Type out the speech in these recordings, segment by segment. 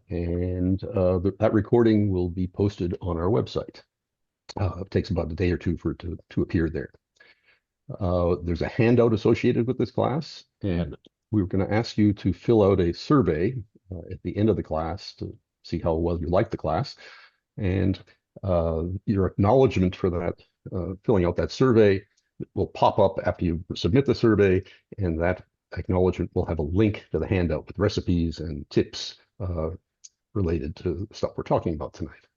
And that recording will be posted on our website. It takes about a day or two for it to appear there. There's a handout associated with this class, and we're going to ask you to fill out a survey at the end of the class to see how well you like the class. And your acknowledgement for that, filling out that survey, will pop up after you submit the survey, and that acknowledgement will have a link to the handout with recipes and tips related to the stuff we're talking about tonight.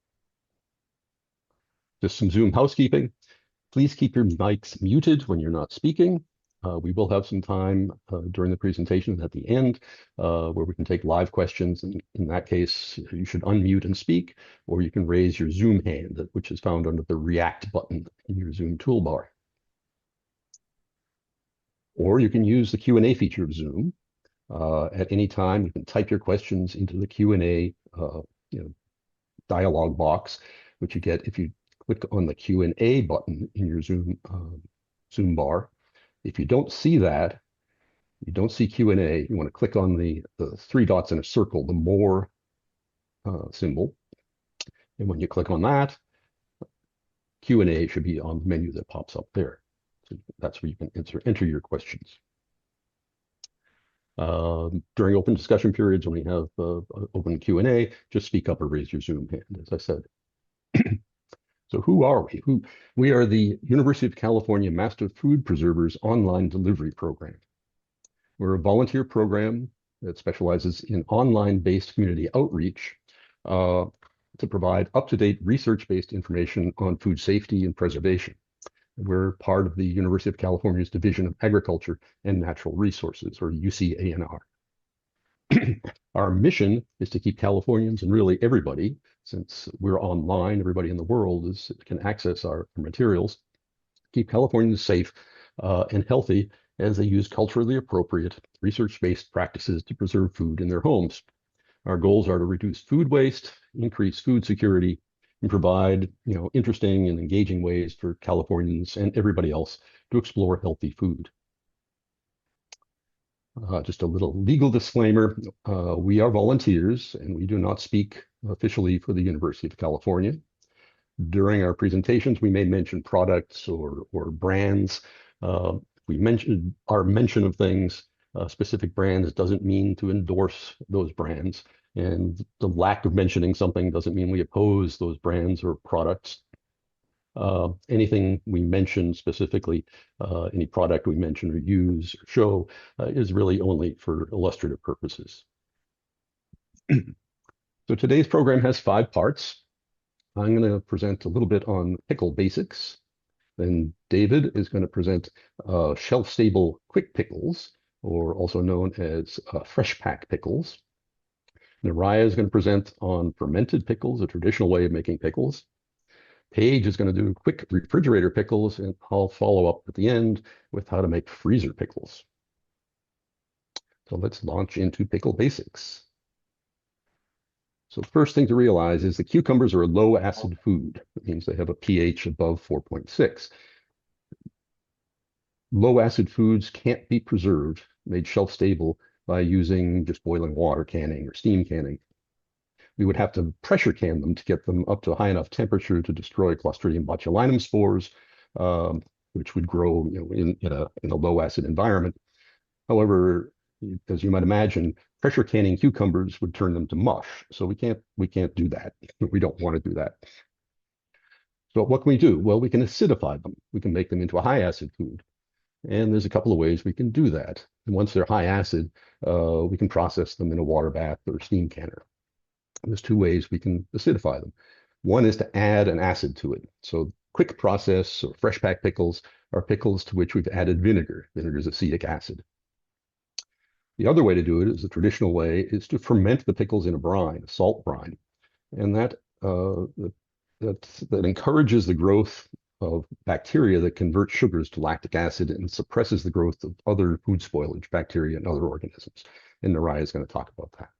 Just some Zoom housekeeping. Please keep your mics muted when you're not speaking. We will have some time during the presentation at the end where we can take live questions. And in that case, you should unmute and speak, or you can raise your Zoom hand, which is found under the React button in your Zoom toolbar. Or you can use the Q&A feature of Zoom. At any time, you can type your questions into the Q&A dialog box, which you get if you click on the Q&A button in your Zoom bar. If you don't see that, you don't see Q&A, you want to click on the three dots in a circle, the more symbol. And when you click on that, Q&A should be on the menu that pops up there. So that's where you can enter your questions. During open discussion periods, when we have open Q&A, just speak up or raise your Zoom hand, as I said. So who are we? We are the University of California Master Food Preservers online delivery program. We're a volunteer program that specializes in online-based community outreach to provide up-to-date research-based information on food safety and preservation. We're part of the University of California's Division of Agriculture and Natural Resources, or UCANR. Our mission is to keep Californians, and really everybody, since we're online, everybody in the world can access our materials, keep Californians safe and healthy as they use culturally appropriate, research-based practices to preserve food in their homes. Our goals are to reduce food waste, increase food security, and provide interesting and engaging ways for Californians and everybody else to explore healthy food. Just a little legal disclaimer, we are volunteers and we do not speak officially for the University of California. During our presentations, we may mention products or brands. We mention our mention of things, specific brands, doesn't mean to endorse those brands. And the lack of mentioning something doesn't mean we oppose those brands or products. Anything we mention specifically, any product we mention or use or show is really only for illustrative purposes. So today's program has 5 parts. I'm going to present a little bit on pickle basics. Then David is going to present shelf-stable quick pickles, or also known as fresh pack pickles. Naraya is going to present on fermented pickles, a traditional way of making pickles. Paige is going to do quick refrigerator pickles, and I'll follow up at the end with how to make freezer pickles. So let's launch into pickle basics. So the first thing to realize is the cucumbers are a low acid food. That means they have a pH above 4.6. Low acid foods can't be preserved, made shelf stable by using just boiling water canning or steam canning. We would have to pressure can them to get them up to a high enough temperature to destroy Clostridium botulinum spores, which would grow in a low acid environment. However, as you might imagine, pressure canning cucumbers would turn them to mush. So we can't do that. We don't want to do that. So what can we do? Well, we can acidify them. We can make them into a high acid food. And there's a couple of ways we can do that. And once they're high acid, we can process them in a water bath or steam canner. There's 2 ways we can acidify them. One is to add an acid to it. So quick process or fresh pack pickles are pickles to which we've added vinegar. Vinegar is acetic acid. The other way to do it is the traditional way is to ferment the pickles in a brine, a salt brine. And that encourages the growth of bacteria that convert sugars to lactic acid and suppresses the growth of other food spoilage, bacteria and other organisms. And Naraya is going to talk about that.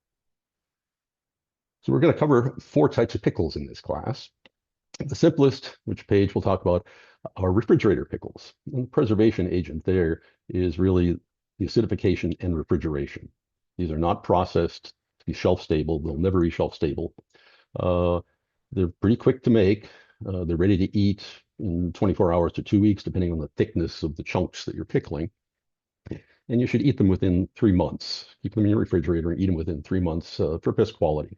So we're going to cover 4 types of pickles in this class. The simplest, which Paige will talk about, are refrigerator pickles. And the preservation agent there is really the acidification and refrigeration. These are not processed to be shelf stable. They'll never be shelf stable. Uh, they're pretty quick to make. They're ready to eat in 24 hours to 2 weeks, depending on the thickness of the chunks that you're pickling. And you should eat them within 3 months. Keep them in your refrigerator and eat them within 3 months for best quality.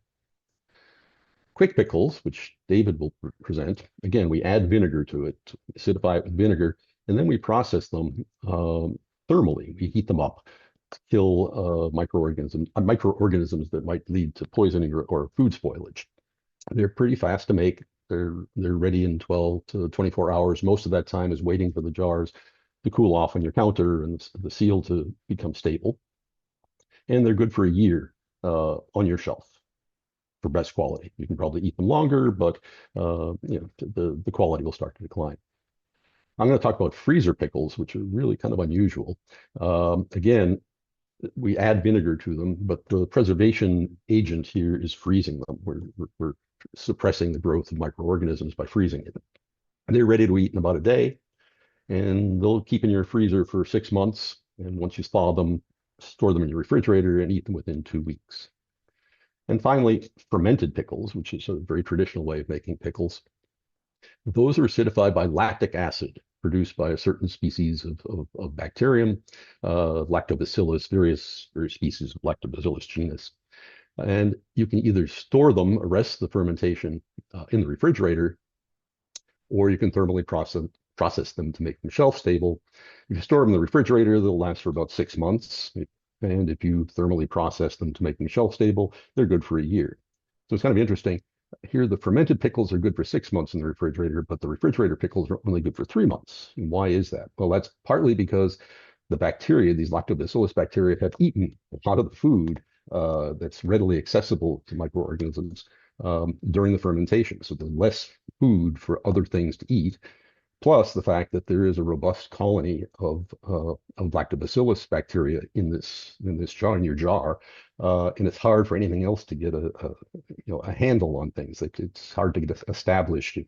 Quick pickles, which David will present, again, we add vinegar to it, acidify it with vinegar, and then we process them thermally. We heat them up to kill microorganisms that might lead to poisoning or food spoilage. They're pretty fast to make. They're ready in 12 to 24 hours. Most of that time is waiting for the jars to cool off on your counter and the seal to become stable. And they're good for a year on your shelf for best quality. You can probably eat them longer, but the quality will start to decline. I'm going to talk about freezer pickles, which are really kind of unusual. Again, we add vinegar to them, but the preservation agent here is freezing them. We're suppressing the growth of microorganisms by freezing it. They're ready to eat in about a day, and they'll keep in your freezer for 6 months. And once you thaw them, store them in your refrigerator and eat them within 2 weeks. And finally, fermented pickles, which is a very traditional way of making pickles. Those are acidified by lactic acid produced by a certain species of bacterium, lactobacillus, various species of lactobacillus genus. And you can either store them, arrest the fermentation in the refrigerator, or you can thermally process them to make them shelf stable. If you store them in the refrigerator, they'll last for about 6 months. And if you thermally process them to make them shelf stable, they're good for a year. So it's kind of interesting. Here, the fermented pickles are good for 6 months in the refrigerator, but the refrigerator pickles are only good for 3 months. And why is that? Well, that's partly because the bacteria, these lactobacillus bacteria, have eaten a lot of the food that's readily accessible to microorganisms during the fermentation. So there's less food for other things to eat. Plus the fact that there is a robust colony of lactobacillus bacteria in your jar, and it's hard for anything else to get a handle on things. It's hard to get established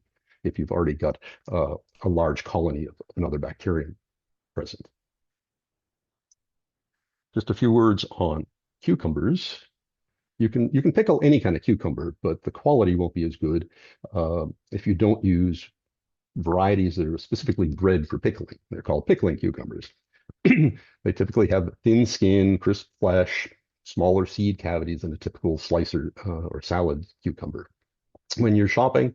if you've already got a large colony of another bacterium present. Just a few words on cucumbers. You can pickle any kind of cucumber, but the quality won't be as good if you don't use varieties that are specifically bred for pickling. They're called pickling cucumbers. They typically have thin skin, crisp flesh, smaller seed cavities than a typical slicer or salad cucumber. When you're shopping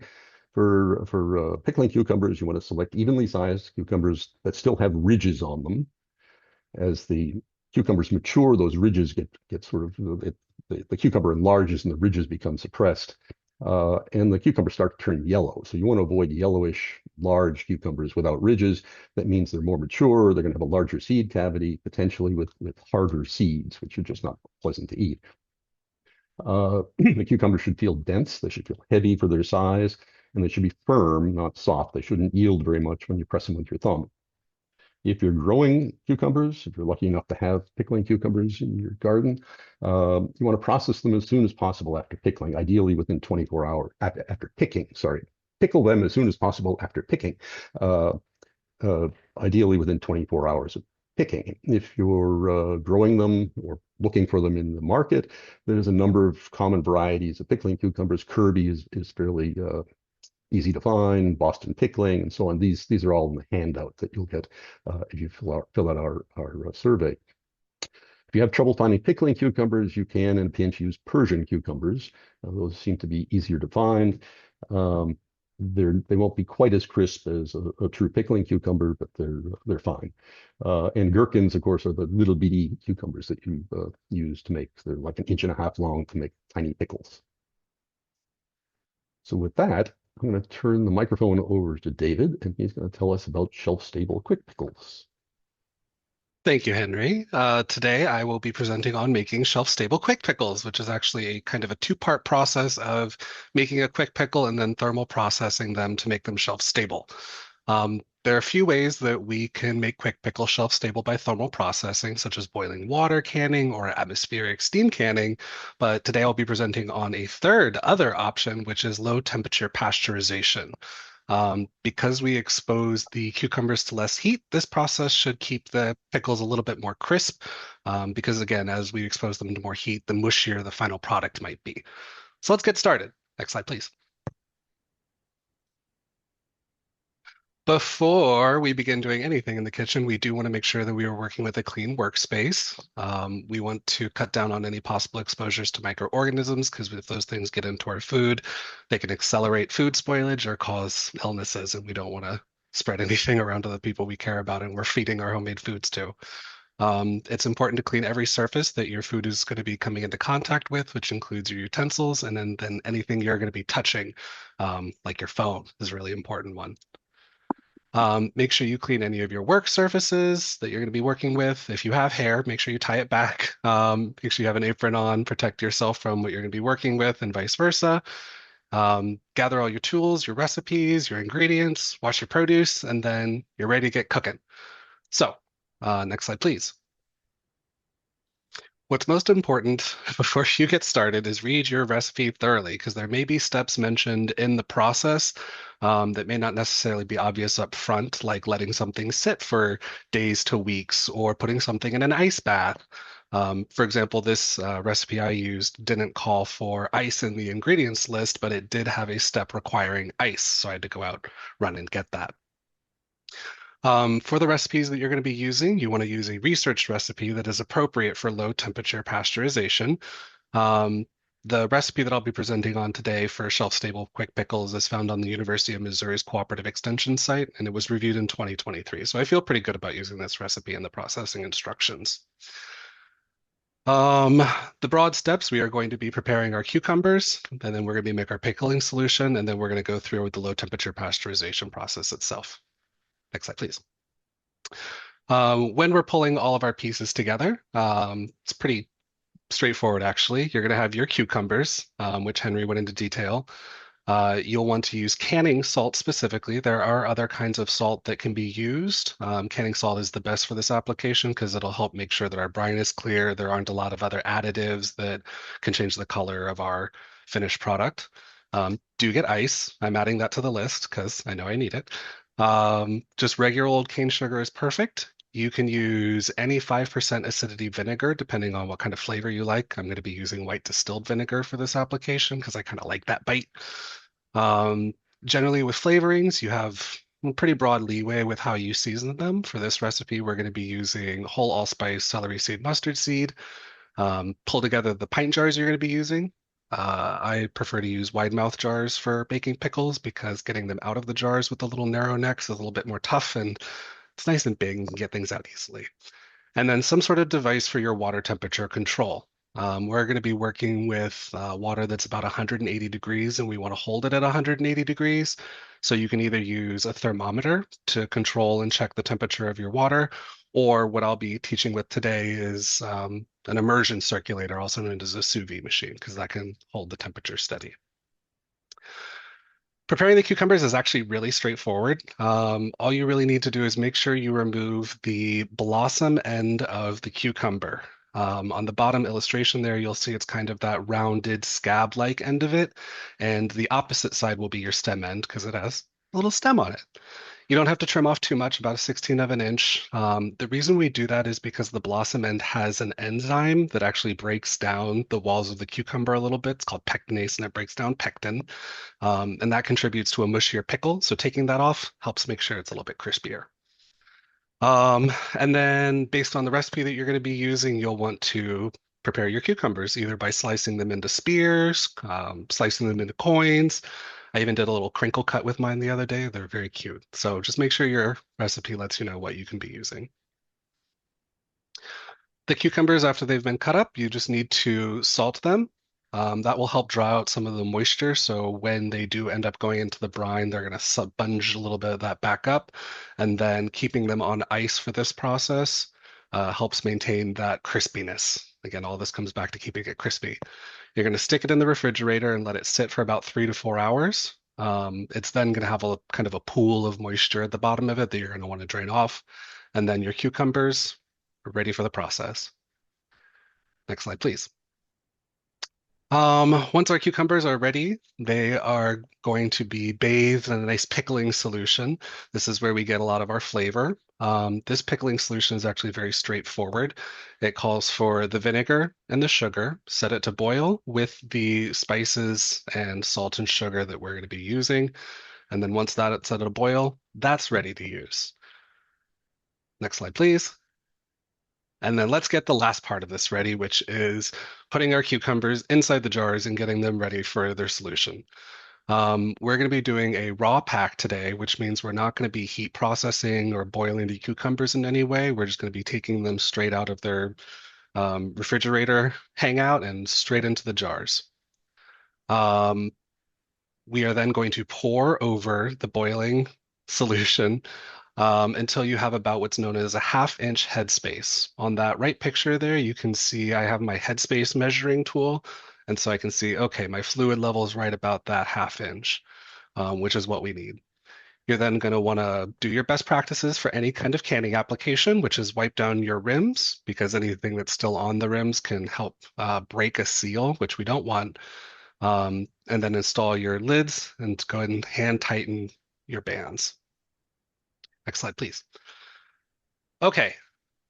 for pickling cucumbers, you want to select evenly sized cucumbers that still have ridges on them. As the cucumbers mature, those ridges get sort of the cucumber enlarges and the ridges become suppressed. And the cucumbers start to turn yellow. So you want to avoid yellowish, large cucumbers without ridges. That means they're more mature. They're going to have a larger seed cavity, potentially with harder seeds, which are just not pleasant to eat. The cucumbers should feel dense. They should feel heavy for their size, and they should be firm, not soft. They shouldn't yield very much when you press them with your thumb. If you're growing cucumbers, if you're lucky enough to have pickling cucumbers in your garden, you want to process them as soon as possible after pickling, ideally within 24 hours, after picking, sorry. Pickle them as soon as possible after picking, ideally within 24 hours of picking. If you're growing them or looking for them in the market, there's a number of common varieties of pickling cucumbers. Kirby is fairly easy to find, Boston pickling, and so on. These are all in the handout that you'll get if you fill out our survey. If you have trouble finding pickling cucumbers, you can, in a pinch, use Persian cucumbers. Those seem to be easier to find. They won't be quite as crisp as a true pickling cucumber, but they're fine. And gherkins, of course, are the little bitty cucumbers that you use to make. They're like 1.5 inches long to make tiny pickles. So with that, I'm going to turn the microphone over to David, and he's going to tell us about shelf-stable quick pickles. Thank you, Henry. Today I will be presenting on making shelf-stable quick pickles, which is actually a kind of a two-part process of making a quick pickle and then thermal processing them to make them shelf-stable. There are a few ways that we can make quick pickles shelf-stable by thermal processing, such as boiling water canning or atmospheric steam canning. But today I'll be presenting on a other option, which is low-temperature pasteurization. Because we expose the cucumbers to less heat, this process should keep the pickles a little bit more crisp. Because again, as we expose them to more heat, the mushier the final product might be. So let's get started. Next slide, please. Before we begin doing anything in the kitchen, we do want to make sure that we are working with a clean workspace. We want to cut down on any possible exposures to microorganisms because if those things get into our food, they can accelerate food spoilage or cause illnesses, and we don't want to spread anything around to the people we care about and we're feeding our homemade foods to. It's important to clean every surface that your food is going to be coming into contact with, which includes your utensils, and then anything you're going to be touching, like your phone, is a really important one. Make sure you clean any of your work surfaces that you're going to be working with. If you have hair, make sure you tie it back. Make sure you have an apron on, protect yourself from what you're going to be working with, and vice versa. Gather all your tools, your recipes, your ingredients, wash your produce, and then you're ready to get cooking. So, next slide, please. What's most important before you get started is read your recipe thoroughly because there may be steps mentioned in the process that may not necessarily be obvious up front, like letting something sit for days to weeks or putting something in an ice bath. For example, this recipe I used didn't call for ice in the ingredients list, but it did have a step requiring ice. So I had to go out, run and get that. For the recipes that you're going to be using, you want to use a researched recipe that is appropriate for low temperature pasteurization. Um, the recipe that I'll be presenting on today for shelf-stable quick pickles is found on the University of Missouri's Cooperative Extension site, and it was reviewed in 2023. So I feel pretty good about using this recipe in the processing instructions. Um, the broad steps, we are going to be preparing our cucumbers, and then we're going to make our pickling solution, and then we're going to go through with the low temperature pasteurization process itself. Next slide, please. When we're pulling all of our pieces together, it's pretty straightforward, actually. You're going to have your cucumbers, which Henry went into detail. You'll want to use canning salt specifically. There are other kinds of salt that can be used. Canning salt is the best for this application because it'll help make sure that our brine is clear. There aren't a lot of other additives that can change the color of our finished product. Do get ice. I'm adding that to the list because I know I need it. Just regular old cane sugar is perfect. You can use any 5% acidity vinegar, depending on what kind of flavor you like. I'm going to be using white distilled vinegar for this application because I kind of like that bite. Um, Generally, with flavorings, you have a pretty broad leeway with how you season them. For this recipe, we're going to be using whole allspice, celery seed, mustard seed. Pull together the pint jars you're going to be using. I prefer to use wide mouth jars for baking pickles because getting them out of the jars with the little narrow necks is a little bit more tough and it's nice and big and can get things out easily. And then some sort of device for your water temperature control. We're going to be working with water that's about 180 degrees and we want to hold it at 180 degrees. So you can either use a thermometer to control and check the temperature of your water, or what I'll be teaching with today is an immersion circulator, also known as a sous vide machine, because that can hold the temperature steady. Preparing the cucumbers is actually really straightforward. All you really need to do is make sure you remove the blossom end of the cucumber. On the bottom illustration there, you'll see it's kind of that rounded scab-like end of it, and the opposite side will be your stem end because it has a little stem on it. You don't have to trim off too much, about a 16th of an inch. The reason we do that is because the blossom end has an enzyme that actually breaks down the walls of the cucumber a little bit. It's called pectinase, and it breaks down pectin. And that contributes to a mushier pickle. So taking that off helps make sure it's a little bit crispier. And then based on the recipe that you're going to be using, you'll want to prepare your cucumbers either by slicing them into spears, slicing them into coins. I even did a little crinkle cut with mine the other day. They're very cute. So just make sure your recipe lets you know what you can be using. The cucumbers, after they've been cut up, you just need to salt them. That will help draw out some of the moisture. So when they do end up going into the brine, they're going to sponge a little bit of that back up. And then keeping them on ice for this process helps maintain that crispiness. Again, all this comes back to keeping it crispy. You're going to stick it in the refrigerator and let it sit for about 3 to 4 hours. It's then going to have a kind of a pool of moisture at the bottom of it that you're going to want to drain off. And then your cucumbers are ready for the process. Next slide, please. Once our cucumbers are ready, they are going to be bathed in a nice pickling solution. This is where we get a lot of our flavor. This pickling solution is actually very straightforward. It calls for the vinegar and the sugar, set it to boil with the spices and salt and sugar that we're going to be using. And then once that's set to boil, that's ready to use. Next slide, please. And then let's get the last part of this ready, which is putting our cucumbers inside the jars and getting them ready for their solution. We're going to be doing a raw pack today, which means we're not going to be heat processing or boiling the cucumbers in any way. We're just going to be taking them straight out of their refrigerator hangout and straight into the jars. Um, we are then going to pour over the boiling solution until you have about what's known as a half-inch headspace. On that right picture there, you can see I have my headspace measuring tool. And so I can see, okay, my fluid level is right about that half inch, which is what we need. You're then going to want to do your best practices for any kind of canning application, which is wipe down your rims because anything that's still on the rims can help break a seal, which we don't want. And then install your lids and go ahead and hand tighten your bands. Next slide, please. Okay,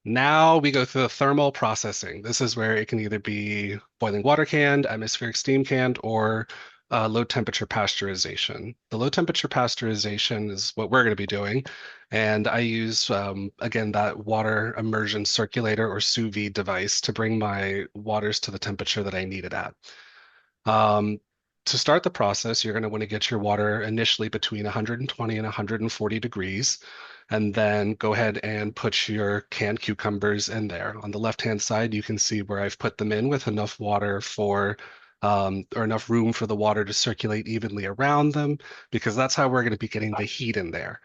now we go through the thermal processing. This is where it can either be boiling water canned, atmospheric steam canned, or low temperature pasteurization. The low temperature pasteurization is what we're going to be doing. And I use, again, that water immersion circulator or sous vide device to bring my waters to the temperature that I need it at. Um, to start the process, you're going to want to get your water initially between 120 and 140 degrees, and then go ahead and put your canned cucumbers in there. On the left-hand side, you can see where I've put them in with enough water for, or enough room for the water to circulate evenly around them, because that's how we're going to be getting the heat in there.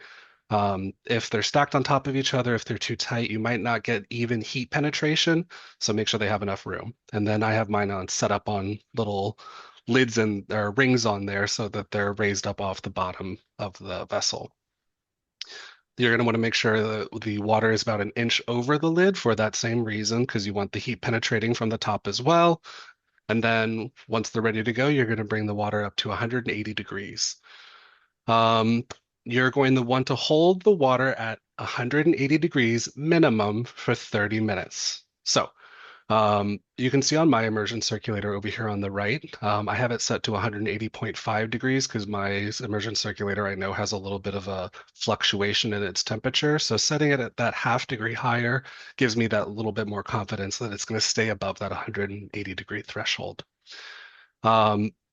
If they're stacked on top of each other, if they're too tight, you might not get even heat penetration. So make sure they have enough room. And then I have mine on set up on little lids and or rings on there so that they're raised up off the bottom of the vessel. You're going to want to make sure that the water is about an inch over the lid for that same reason, because you want the heat penetrating from the top as well. And then once they're ready to go, you're going to bring the water up to 180 degrees. Um, you're going to want to hold the water at 180 degrees minimum for 30 minutes. So you can see on my immersion circulator over here on the right, I have it set to 180.5 degrees because my immersion circulator I know has a little bit of a fluctuation in its temperature. So setting it at that half degree higher gives me that little bit more confidence that it's going to stay above that 180 degree threshold.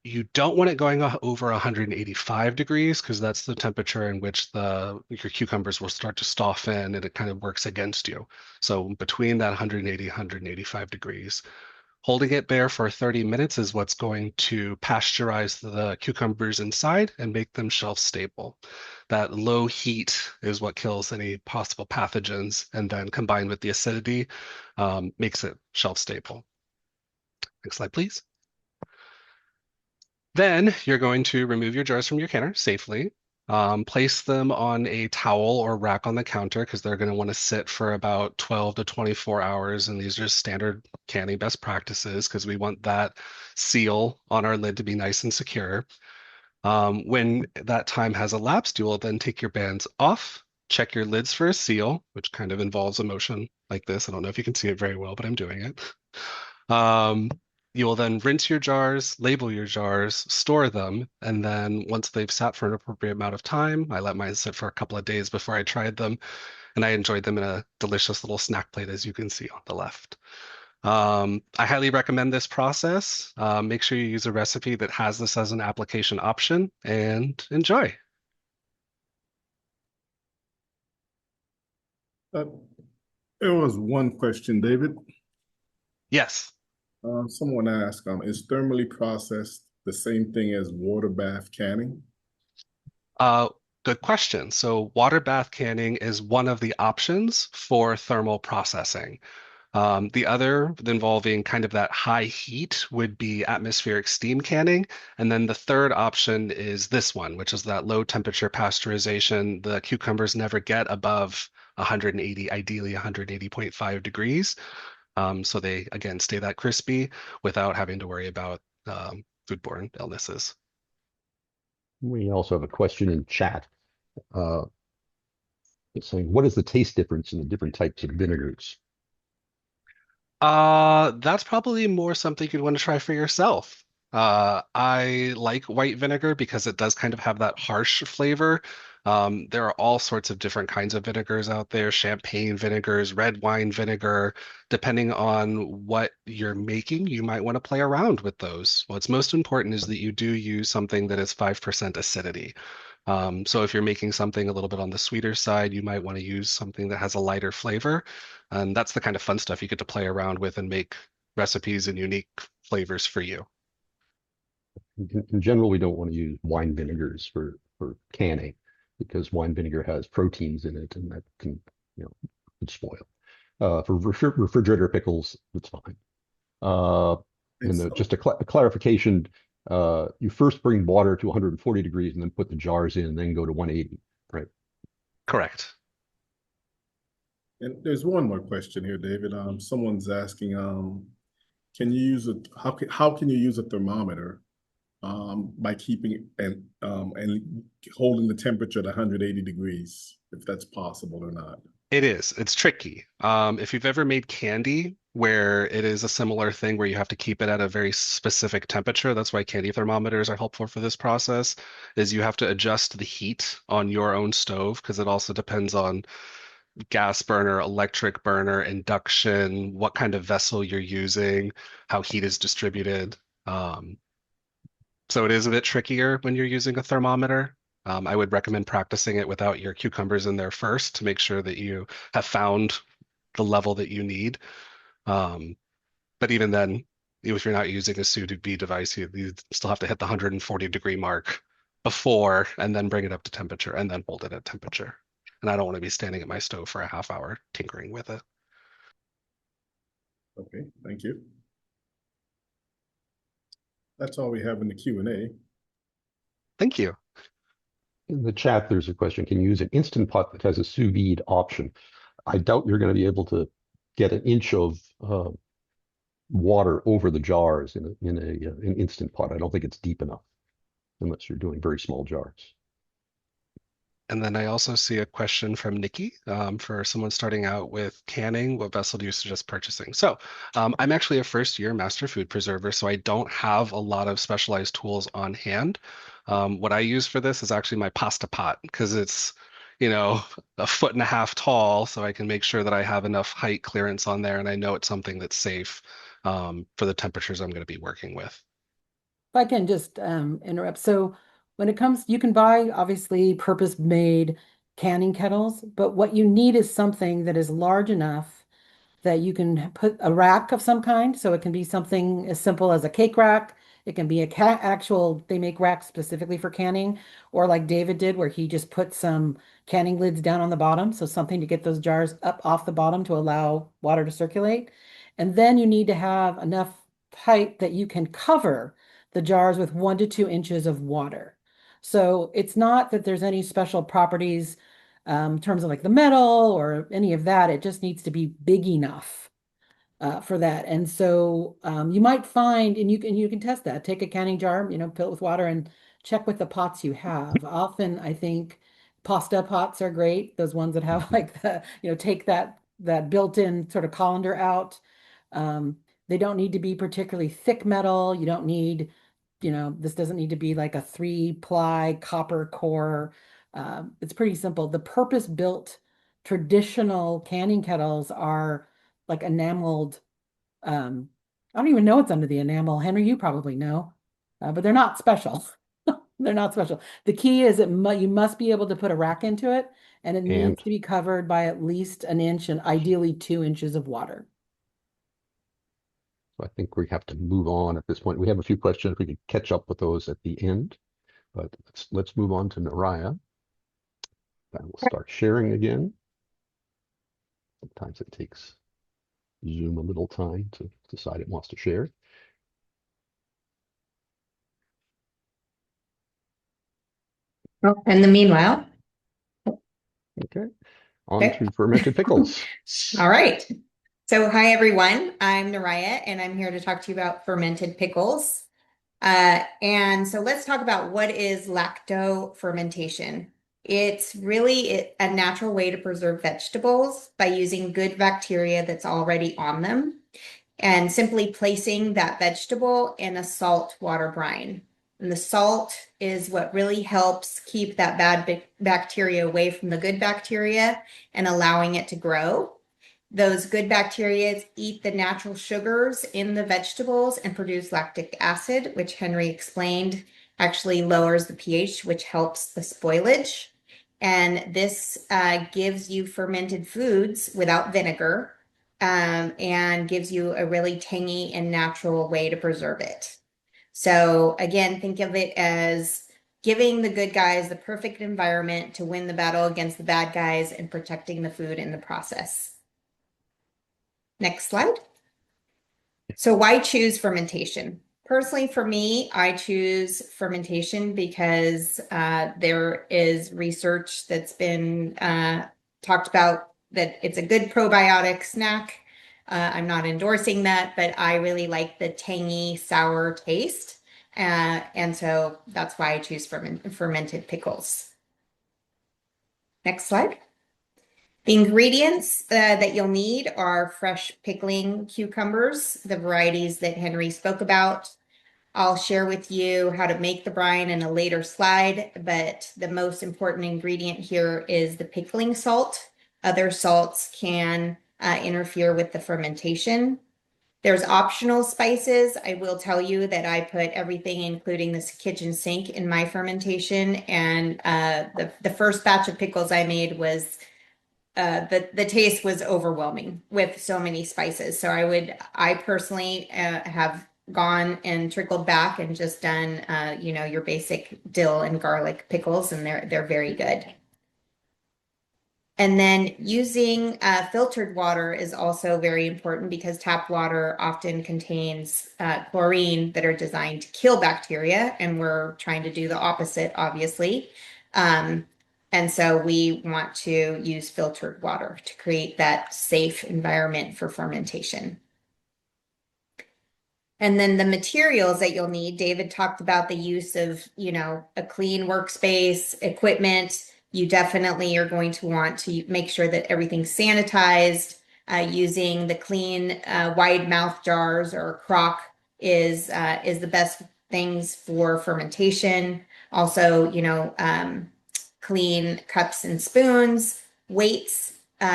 You don't want it going over 185 degrees because that's the temperature in which your cucumbers will start to soften and it kind of works against you. So between that 180, 185 degrees, holding it there for 30 minutes is what's going to pasteurize the cucumbers inside and make them shelf stable. That low heat is what kills any possible pathogens, and then combined with the acidity, makes it shelf stable. Next slide, please. Then you're going to remove your jars from your canner safely. Place them on a towel or rack on the counter because they're going to want to sit for about 12 to 24 hours. And these are standard canning best practices because we want that seal on our lid to be nice and secure. When that time has elapsed, you will then take your bands off, check your lids for a seal, which kind of involves a motion like this. I don't know if you can see it very well, but I'm doing it. Um, you will then rinse your jars, label your jars, store them, and then once they've sat for an appropriate amount of time, I let mine sit for a couple of days before I tried them, and I enjoyed them in a delicious little snack plate, as you can see on the left. I highly recommend this process. Make sure you use a recipe that has this as an application option and enjoy. Uh, there was one question, David. Yes. Someone asked, is thermally processed the same thing as water bath canning? Uh, Good question. So water bath canning is one of the options for thermal processing. The other involving kind of that high heat would be atmospheric steam canning. And then the third option is this one, which is that low temperature pasteurization. The cucumbers never get above 180, ideally 180.5 degrees. So they, again, stay that crispy without having to worry about foodborne illnesses. We also have a question in chat. Uh, it's saying, what is the taste difference in the different types of vinegars? That's probably more something you'd want to try for yourself. I like white vinegar because it does kind of have that harsh flavor. There are all sorts of different kinds of vinegars out there, champagne vinegars, red wine vinegar. Depending on what you're making, you might want to play around with those. What's most important is that you do use something that is 5% acidity. So if you're making something a little bit on the sweeter side, you might want to use something that has a lighter flavor. And that's the kind of fun stuff you get to play around with and make recipes and unique flavors for you. In general, we don't want to use wine vinegars for canning because wine vinegar has proteins in it, and that can, could spoil. For refrigerator pickles, it's fine. And And so, just a clarification, you first bring water to 140 degrees and then put the jars in, and then go to 180, right? Correct. and there's one more question here, David. Someone's asking, can you use how can you use a thermometer by keeping and holding the temperature at 180 degrees, if that's possible or not? It is. It's tricky. If you've ever made candy where it is a similar thing where you have to keep it at a very specific temperature, that's why candy thermometers are helpful for this process, is you have to adjust the heat on your own stove because it also depends on gas burner, electric burner, induction, what kind of vessel you're using, how heat is distributed. Um, so it is a bit trickier when you're using a thermometer. I would recommend practicing it without your cucumbers in there first to make sure that you have found the level that you need. Um, but even then, if you're not using a sous vide device, you still have to hit the 140-degree mark before and then bring it up to temperature and then hold it at temperature. And I don't want to be standing at my stove for a half hour tinkering with it. Okay, thank you. That's all we have in the Q&A. Thank you. In the chat, there's a question, can you use an Instant Pot that has a sous vide option? I doubt you're going to be able to get an inch of water over the jars in an Instant Pot. I don't think it's deep enough unless you're doing very small jars. And then I also see a question from Nikki for someone starting out with canning. What vessel do you suggest purchasing? So I'm actually a first-year master food preserver, so I don't have a lot of specialized tools on hand. What I use for this is actually my pasta pot because it's, a foot and a half tall, so I can make sure that I have enough height clearance on there, and I know it's something that's safe for the temperatures I'm going to be working with. If I can just interrupt. So when it comes, you can buy obviously purpose-made canning kettles, but what you need is something that is large enough that you can put a rack of some kind. So it can be something as simple as a cake rack. It can be a actual, they make racks specifically for canning, or like David did, where he just put some canning lids down on the bottom. So something to get those jars up off the bottom to allow water to circulate. And then you need to have enough height that you can cover the jars with 1 to 2 inches of water. So it's not that there's any special properties in terms of like the metal or any of that. It just needs to be big enough for that. And so you might find, and you can test that. Take a canning jar, fill it with water and check with the pots you have. Often, I think pasta pots are great. Those ones that have like take that built-in sort of colander out. Um, they don't need to be particularly thick metal. You don't need, this doesn't need to be like a 3-ply copper core. It's pretty simple. The purpose-built traditional canning kettles are like enameled. I don't even know what's under the enamel. Henry, you probably know, but they're not special. They're not special. The key is that you must be able to put a rack into it, and it needs And to be covered by at least an inch and ideally 2 inches of water. so I think we have to move on at this point. We have a few questions. We could catch up with those at the end, but let's move on to Naraya. And we'll start sharing again. Sometimes it takes Zoom a little time to decide it wants to share. Well, in the meanwhile, Okay, on okay. to fermented pickles. All right. So hi, everyone. I'm Naraya, and I'm here to talk to you about fermented pickles. And so let's talk about what is lacto fermentation. It's really a natural way to preserve vegetables by using good bacteria that's already on them and simply placing that vegetable in a salt water brine. And the salt is what really helps keep that bad bacteria away from the good bacteria and allowing it to grow. Those good bacteria eat the natural sugars in the vegetables and produce lactic acid, which Henry explained actually lowers the pH, which helps the spoilage. And this gives you fermented foods without vinegar, and gives you a really tangy and natural way to preserve it. So again, think of it as giving the good guys the perfect environment to win the battle against the bad guys and protecting the food in the process. Next slide. So why choose fermentation? Personally, for me, I choose fermentation because there is research that's been talked about that it's a good probiotic snack. I'm not endorsing that, but I really like the tangy, sour taste. And so that's why I choose fermented pickles. Next slide. The ingredients that you'll need are fresh pickling cucumbers, the varieties that Henry spoke about. I'll share with you how to make the brine in a later slide, but the most important ingredient here is the pickling salt. Other salts can interfere with the fermentation. There's optional spices. I will tell you that I put everything, including this kitchen sink, in my fermentation. And the first batch of pickles I made was the taste was overwhelming with so many spices. So I personally have gone and trickled back and just done, your basic dill and garlic pickles, and they're very good. And then using filtered water is also very important because tap water often contains chlorine that are designed to kill bacteria, and we're trying to do the opposite, obviously. And so we want to use filtered water to create that safe environment for fermentation. And then the materials that you'll need, David talked about the use of, a clean workspace, equipment. You definitely are going to want to make sure that everything's sanitized. Using the clean wide mouth jars or crock is the best things for fermentation. Also, clean cups and spoons, weights,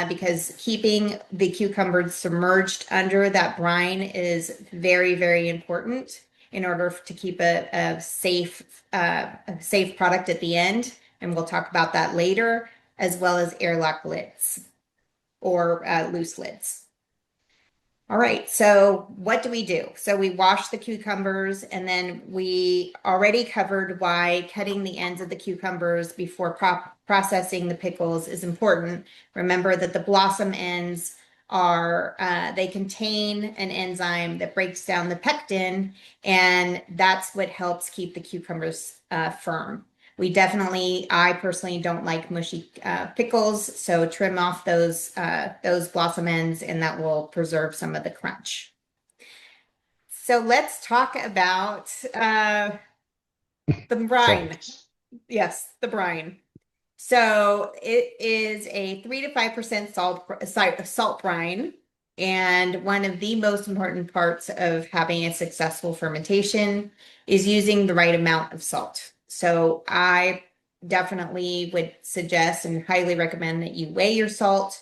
because keeping the cucumbers submerged under that brine is very, very important in order to keep a safe product at the end. And we'll talk about that later, as well as airlock lids or loose lids. All right, so what do we do? So we wash the cucumbers, and then we already covered why cutting the ends of the cucumbers before processing the pickles is important. Remember that the blossom ends they contain an enzyme that breaks down the pectin, and that's what helps keep the cucumbers firm. I personally don't like mushy pickles, so trim off those blossom ends, and that will preserve some of the crunch. So let's talk about the brine. Yes, the brine. So it is a 3 to 5% salt brine, and one of the most important parts of having a successful fermentation is using the right amount of salt. So I definitely would suggest and highly recommend that you weigh your salt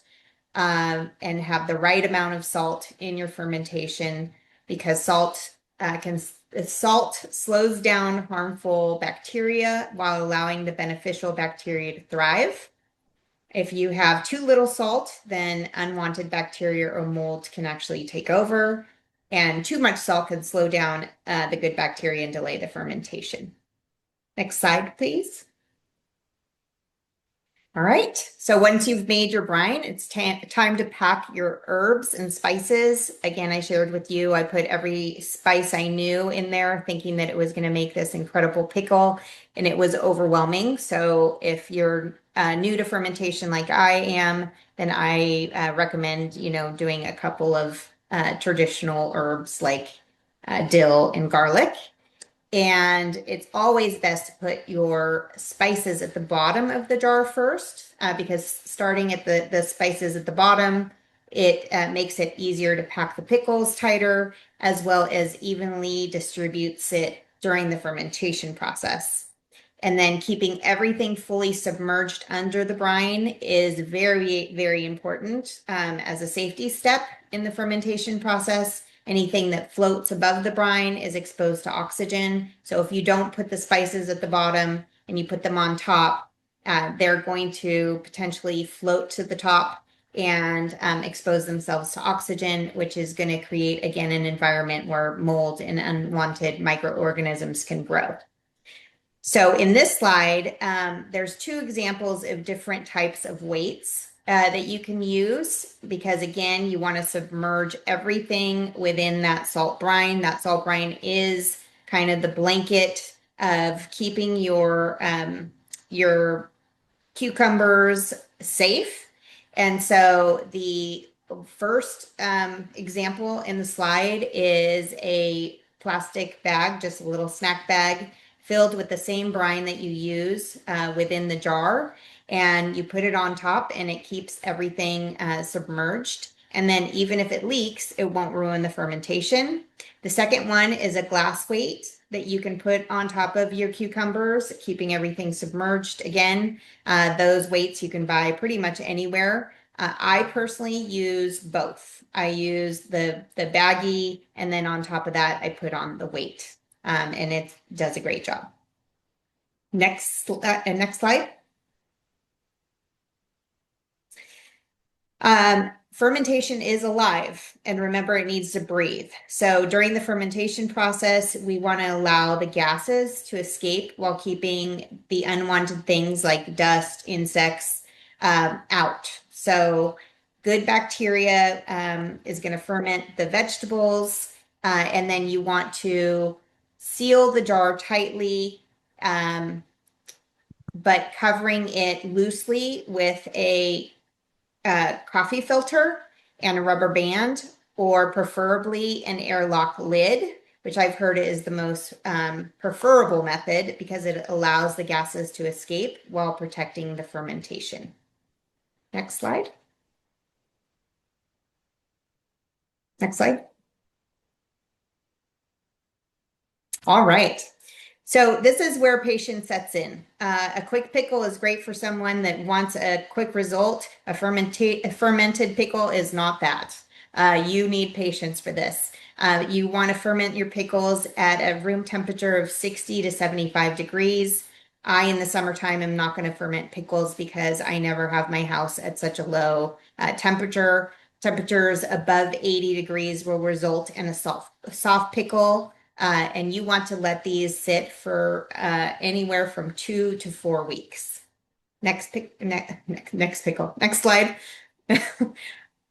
and have the right amount of salt in your fermentation, because salt slows down harmful bacteria while allowing the beneficial bacteria to thrive. If you have too little salt, then unwanted bacteria or mold can actually take over, and too much salt can slow down the good bacteria and delay the fermentation. Next slide, please. All right, so once you've made your brine, it's time to pack your herbs and spices. Again, I shared with you, I put every spice I knew in there, thinking that it was going to make this incredible pickle, and it was overwhelming. So if you're new to fermentation like I am, then I recommend, doing a couple of traditional herbs like dill and garlic. And it's always best to put your spices at the bottom of the jar first, because starting at the spices at the bottom, it makes it easier to pack the pickles tighter, as well as evenly distributes it during the fermentation process. And then keeping everything fully submerged under the brine is very, very important as a safety step in the fermentation process. Anything that floats above the brine is exposed to oxygen. So if you don't put the spices at the bottom and you put them on top, they're going to potentially float to the top and expose themselves to oxygen, which is going to create, again, an environment where mold and unwanted microorganisms can grow. So in this slide, there's two examples of different types of weights that you can use, because again, you want to submerge everything within that salt brine. That salt brine is kind of the blanket of keeping your cucumbers safe. And so the first example in the slide is a plastic bag, just a little snack bag, filled with the same brine that you use within the jar. And you put it on top and it keeps everything submerged. And then even if it leaks, it won't ruin the fermentation. The second one is a glass weight that you can put on top of your cucumbers, keeping everything submerged. Again, those weights you can buy pretty much anywhere. I personally use both. I use the baggie, and then on top of that, I put on the weight, and it does a great job. Next slide. Fermentation is alive, and remember, it needs to breathe. So during the fermentation process, we want to allow the gases to escape while keeping the unwanted things like dust, insects out. So good bacteria is going to ferment the vegetables, and then you want to seal the jar tightly, but covering it loosely with a coffee filter and a rubber band, or preferably an airlock lid, which I've heard is the most preferable method because it allows the gases to escape while protecting the fermentation. Next slide. Next slide. All right. So this is where patience sets in. A quick pickle is great for someone that wants a quick result. A fermented pickle is not that. You need patience for this. You want to ferment your pickles at a room temperature of 60 to 75 degrees. In the summertime, am not going to ferment pickles because I never have my house at such a low temperature. Temperatures above 80 degrees will result in a soft pickle. And you want to let these sit for anywhere from 2 to 4 weeks. Next pickle. Next slide.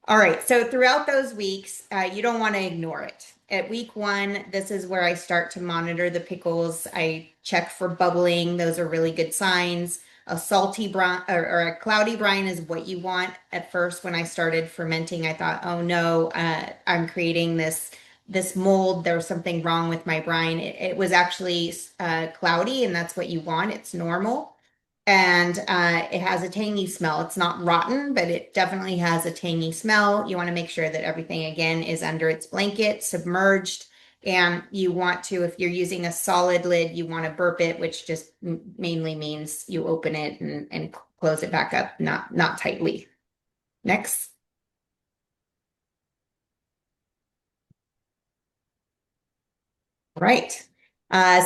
All right. So throughout those weeks, you don't want to ignore it. At week 1, this is where I start to monitor the pickles. I check for bubbling. Those are really good signs. A salty brine or a cloudy brine is what you want. At first, when I started fermenting, I thought, oh no, I'm creating this mold. There was something wrong with my brine. It was actually cloudy, and that's what you want. It's normal. And it has a tangy smell. It's not rotten, but it definitely has a tangy smell. You want to make sure that everything, again, is under its blanket, submerged. And you want to, if you're using a solid lid, you want to burp it, which just mainly means you open it and close it back up, not tightly. Next. Right.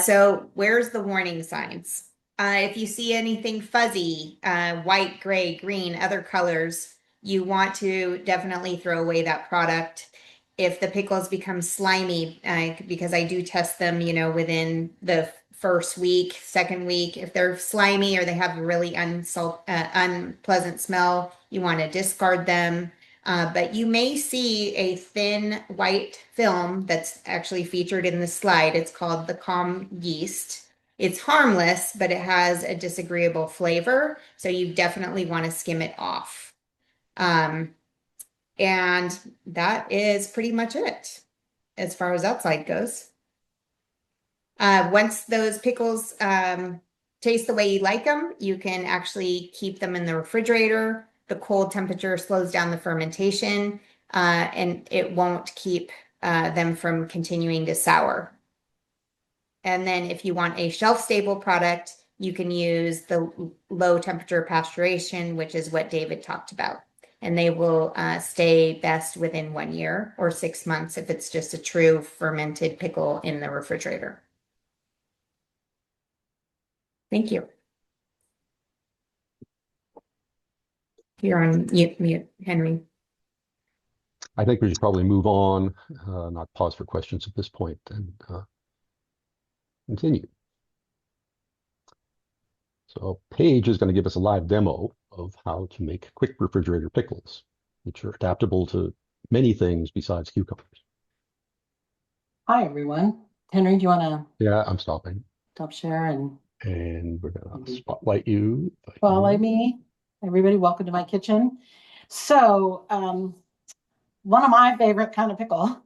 So where's the warning signs? If you see anything fuzzy, white, gray, green, other colors, you want to definitely throw away that product. If the pickles become slimy, because I do test them, within the first week, second week, if they're slimy or they have a really unpleasant smell, you want to discard them. But you may see a thin white film that's actually featured in the slide. It's called the calm yeast. It's harmless, but it has a disagreeable flavor. So you definitely want to skim it off. And that is pretty much it as far as that side goes. Once those pickles taste the way you like them, you can actually keep them in the refrigerator. The cold temperature slows down the fermentation, and it won't keep them from continuing to sour. And then if you want a shelf-stable product, you can use the low temperature pasteurization, which is what David talked about. And they will stay best within 1 year or 6 months if it's just a true fermented pickle in the refrigerator. Thank you. You're on mute, Henry. I think we should probably move on, not pause for questions at this point, and continue. So Paige is going to give us a live demo of how to make quick refrigerator pickles, which are adaptable to many things besides cucumbers. Hi, everyone. Henry, do you want to Yeah, I'm stopping. stop share and And we're going to spotlight you. spotlight me? Everybody, welcome to my kitchen. So, one of my favorite kind of pickle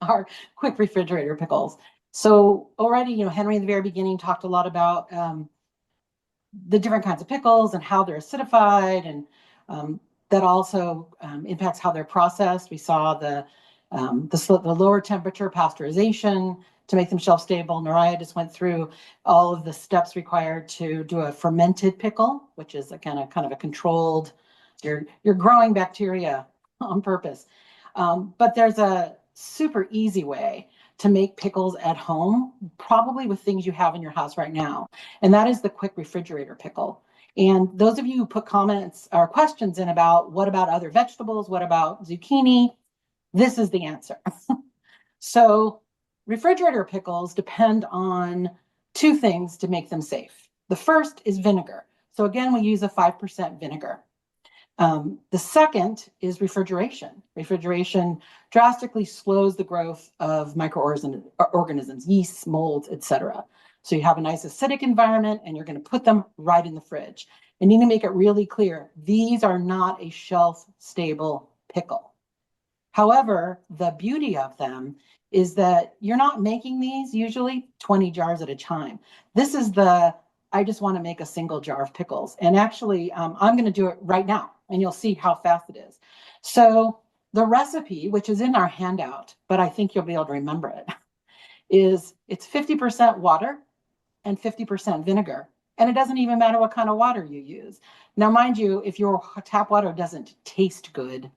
are quick refrigerator pickles. So already, Henry in the very beginning talked a lot about the different kinds of pickles and how they're acidified, and that also impacts how they're processed. We saw the lower temperature pasteurization to make them shelf stable. Naraya just went through all of the steps required to do a fermented pickle, which is a kind of a controlled. You're growing bacteria on purpose. But there's a super easy way to make pickles at home, probably with things you have in your house right now. And that is the quick refrigerator pickle. And those of you who put comments or questions in about what about other vegetables, what about zucchini, this is the answer. So refrigerator pickles depend on two things to make them safe. The first is vinegar. So again, we use a 5% vinegar. The second is refrigeration. Refrigeration drastically slows the growth of microorganisms, yeasts, molds, etc. So you have a nice acidic environment, and you're going to put them right in the fridge. And you need to make it really clear, these are not a shelf-stable pickle. However, the beauty of them is that you're not making these usually 20 jars at a time. This is I just want to make a single jar of pickles. And actually, I'm going to do it right now, and you'll see how fast it is. So the recipe, which is in our handout, but I think you'll be able to remember it, is it's 50% water and 50% vinegar. And it doesn't even matter what kind of water you use. Now, mind you, if your tap water doesn't taste good,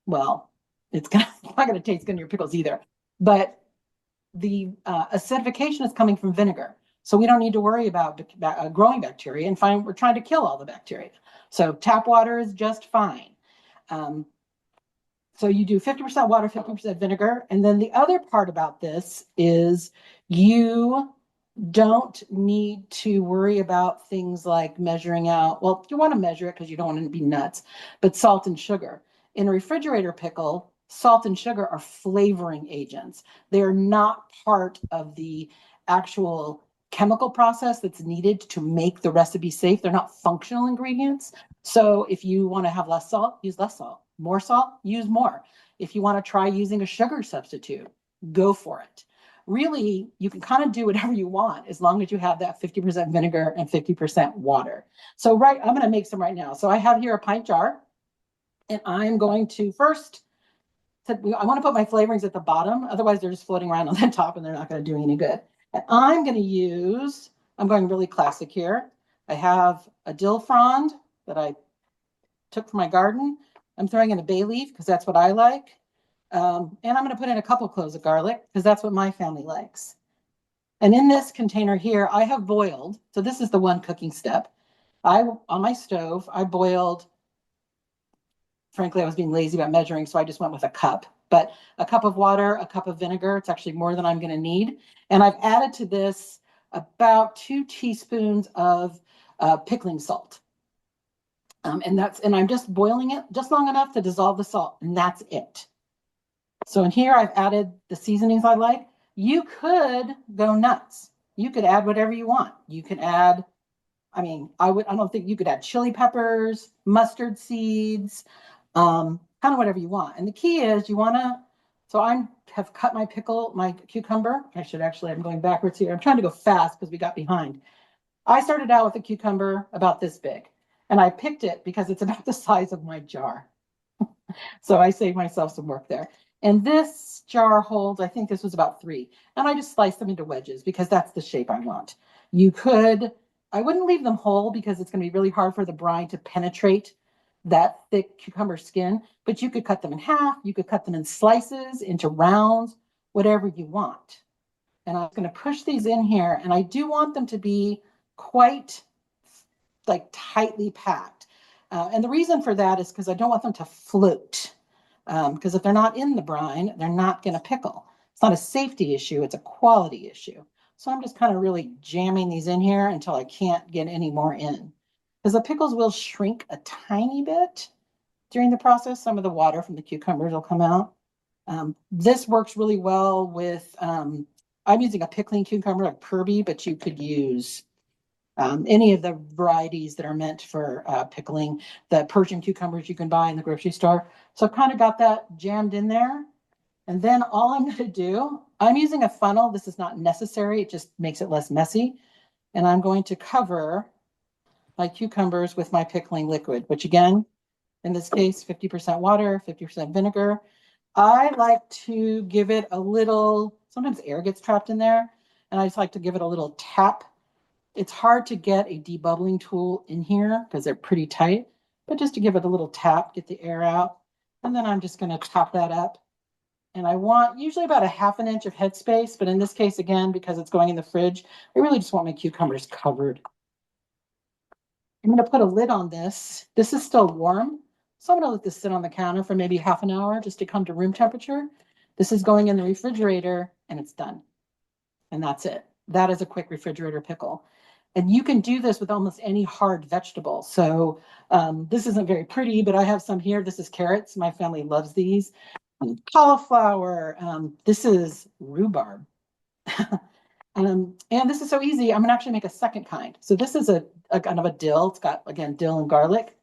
well, it's not going to taste good in your pickles either. But the acidification is coming from vinegar. So we don't need to worry about growing bacteria, and we're trying to kill all the bacteria. So tap water is just fine. So you do 50% water, 50% vinegar. And then the other part about this is you don't need to worry about things like measuring out. Well, you want to measure it because you don't want to be nuts, but salt and sugar. In a refrigerator pickle, salt and sugar are flavoring agents. They're not part of the actual chemical process that's needed to make the recipe safe. They're not functional ingredients. So if you want to have less salt, use less salt. More salt, use more. If you want to try using a sugar substitute, go for it. Really, you can kind of do whatever you want as long as you have that 50% vinegar and 50% water. So I'm going to make some right now. So I have here a pint jar, and I'm going to first, I want to put my flavorings at the bottom. Otherwise, they're just floating around on the top, and they're not going to do any good. And I'm going really classic here. I have a dill frond that I took from my garden. I'm throwing in a bay leaf because that's what I like. And I'm going to put in a couple cloves of garlic because that's what my family likes. And in this container here, I have boiled. So this is the one cooking step. On my stove, I boiled. Frankly, I was being lazy about measuring, so I just went with a cup. But a cup of water, a cup of vinegar, it's actually more than I'm going to need. And I've added to this about 2 teaspoons of pickling salt. And I'm just boiling it just long enough to dissolve the salt, and that's it. So in here, I've added the seasonings I like. You could go nuts. You could add whatever you want. You could add, I don't think you could add chili peppers, mustard seeds, kind of whatever you want. And the key is you want to So I have cut my cucumber. I'm going backwards here. I'm trying to go fast because we got behind. I started out with a cucumber about this big, and I picked it because it's about the size of my jar. So I saved myself some work there. And this jar holds, I think this was about 3. And I just sliced them into wedges because that's the shape I want. I wouldn't leave them whole because it's going to be really hard for the brine to penetrate that thick cucumber skin, but you could cut them in half. You could cut them in slices, into rounds, whatever you want. And I'm going to push these in here, and I do want them to be quite like tightly packed. And the reason for that is because I don't want them to float. Because if they're not in the brine, they're not going to pickle. It's not a safety issue, it's a quality issue. So I'm just kind of really jamming these in here until I can't get any more in. Because the pickles will shrink a tiny bit during the process. Some of the water from the cucumbers will come out. This works really well with, I'm using a pickling cucumber like Purby, but you could use any of the varieties that are meant for pickling, the Persian cucumbers you can buy in the grocery store. So I've kind of got that jammed in there. And then all I'm going to do, I'm using a funnel. This is not necessary. It just makes it less messy. And I'm going to cover my cucumbers with my pickling liquid, which again, in this case, 50% water, 50% vinegar. I like to give it a little, sometimes air gets trapped in there, and I just like to give it a little tap. It's hard to get a debubbling tool in here because they're pretty tight, but just to give it a little tap, get the air out. And then I'm just going to top that up. And I want usually about a 1/2 inch of headspace, but in this case, again, because it's going in the fridge, I really just want my cucumbers covered. I'm going to put a lid on this. This is still warm, so I'm going to let this sit on the counter for maybe 1/2 hour just to come to room temperature. This is going in the refrigerator and it's done. And that's it. That is a quick refrigerator pickle. And you can do this with almost any hard vegetable. So this isn't very pretty, but I have some here. This is carrots. My family loves these. Cauliflower. This is rhubarb. And this is so easy. I'm gonna actually make a second kind. So this is a kind of a dill. It's got, again, dill and garlic.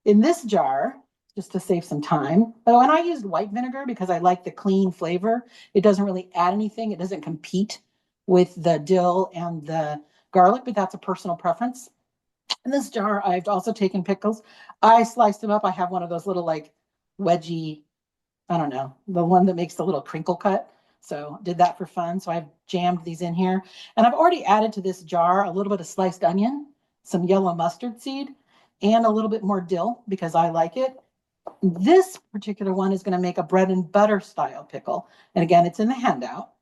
In this jar, just to save some time. Oh, and I used white vinegar because I like the clean flavor. It doesn't really add anything. It doesn't compete with the dill and the garlic, but that's a personal preference. In this jar, I've also taken pickles. I sliced them up. I have one of those little like wedgie, I don't know, the one that makes the little crinkle cut. So did that for fun. So I've jammed these in here. And I've already added to this jar a little bit of sliced onion, some yellow mustard seed, and a little bit more dill because I like it. This particular one is going to make a bread and butter style pickle. And again, it's in the handout.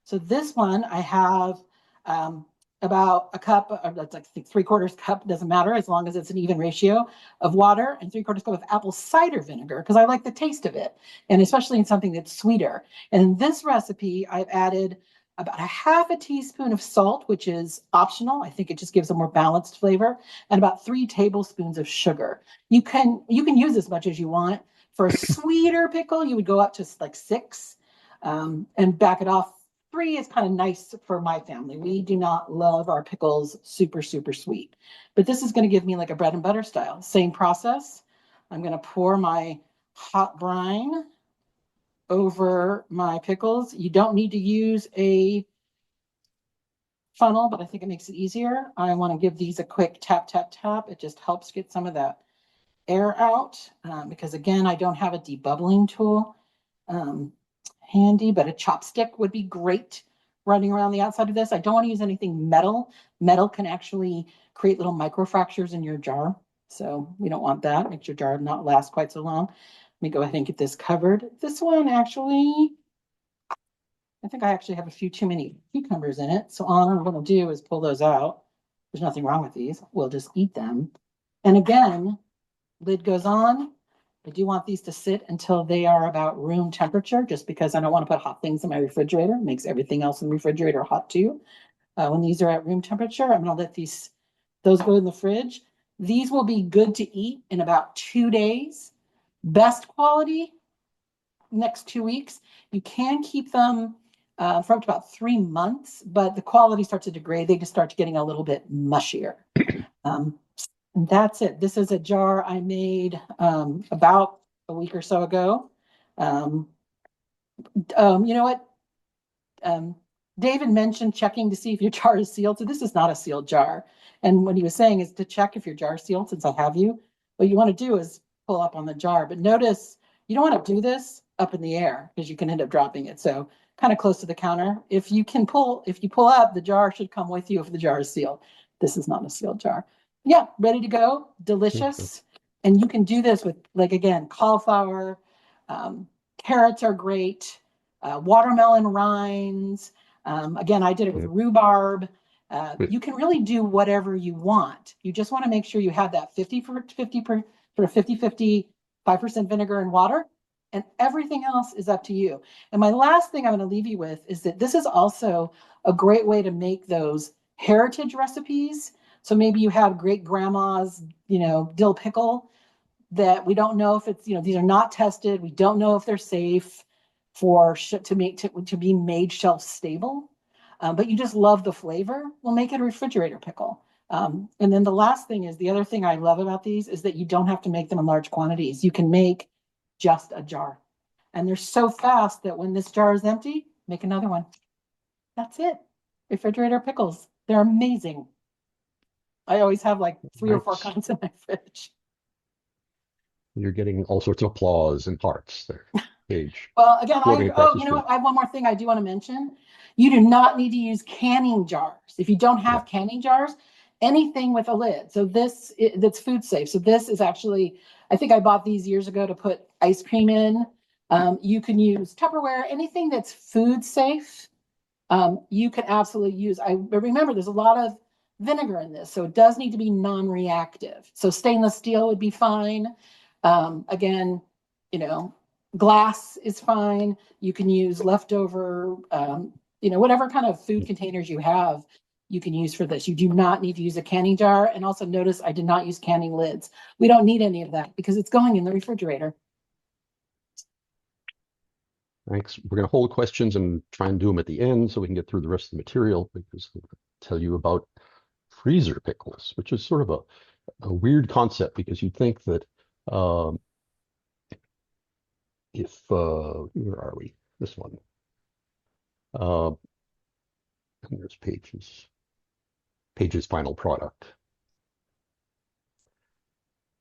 So this one I have about a cup, that's like 3/4 cup, doesn't matter as long as it's an even ratio of water, and 3/4 cup of apple cider vinegar because I like the taste of it, and especially in something that's sweeter. And in this recipe, I've added about a 1/2 teaspoon of salt, which is optional. I think it just gives a more balanced flavor, and about 3 tablespoons of sugar. You can use as much as you want. For a sweeter pickle, you would go up to like 6 and back it off. 3 is kind of nice for my family. We do not love our pickles super, super sweet. But this is going to give me like a bread and butter style. Same process. I'm going to pour my hot brine over my pickles. You don't need to use a funnel, but I think it makes it easier. I want to give these a quick tap, tap, tap. It just helps get some of that air out because again, I don't have a debubbling tool handy, but a chopstick would be great running around the outside of this. I don't want to use anything metal. Metal can actually create little microfractures in your jar. So we don't want that. Makes your jar not last quite so long. Let me go ahead and get this covered. This one actually, I think I actually have a few too many cucumbers in it. So all I'm going to do is pull those out. There's nothing wrong with these. We'll just eat them. And again, lid goes on. I do want these to sit until they are about room temperature, just because I don't want to put hot things in my refrigerator. It makes everything else in the refrigerator hot too. When these are at room temperature, I'm going to let those go in the fridge. These will be good to eat in about 2 days. Best quality, next 2 weeks. You can keep them for up to about 3 months, but the quality starts to degrade. They just start getting a little bit mushier. That's it. This is a jar I made about a week or so ago. You know what? David mentioned checking to see if your jar is sealed. So this is not a sealed jar. And what he was saying is to check if your jar is sealed, since I have you. What you want to do is pull up on the jar. But notice you don't want to do this up in the air because you can end up dropping it. So kind of close to the counter. If you pull up, the jar should come with you if the jar is sealed. This is not a sealed jar. Yeah, ready to go. Delicious. And you can do this with, like, again, cauliflower, carrots are great, watermelon rinds. Again, I did it with rhubarb. You can really do whatever you want. You just want to make sure you have that 50 for 50 per sort of 50 5% vinegar and water, and everything else is up to you. And my last thing I'm going to leave you with is that this is also a great way to make those heritage recipes. So maybe you have great grandma's, dill pickle that we don't know if it's, these are not tested. We don't know if they're safe to be made shelf stable. But you just love the flavor. We'll make it a refrigerator pickle. And then the last thing is, the other thing I love about these is that you don't have to make them in large quantities. You can make just a jar. And they're so fast that when this jar is empty, make another one. That's it. Refrigerator pickles. They're amazing. I always have like 3 or 4 kinds in my fridge. You're getting all sorts of applause and hearts there, Paige. Well, again, Floating across the you know street. what? I have one more thing I do want to mention. You do not need to use canning jars. If you don't have canning jars, anything with a lid. So that's food safe. So this is actually, I think I bought these years ago to put ice cream in. You can use Tupperware, anything that's food safe. You can absolutely use. I remember there's a lot of vinegar in this, so it does need to be non-reactive. So stainless steel would be fine. Again, glass is fine. You can use leftover, whatever kind of food containers you have, you can use for this. You do not need to use a canning jar. And also notice I did not use canning lids. We don't need any of that because it's going in the refrigerator. Thanks. We're going to hold questions and try and do them at the end so we can get through the rest of the material, because I'll tell you about freezer pickles, which is sort of a weird concept, because you'd think that where are we? This one. And there's Paige's final product.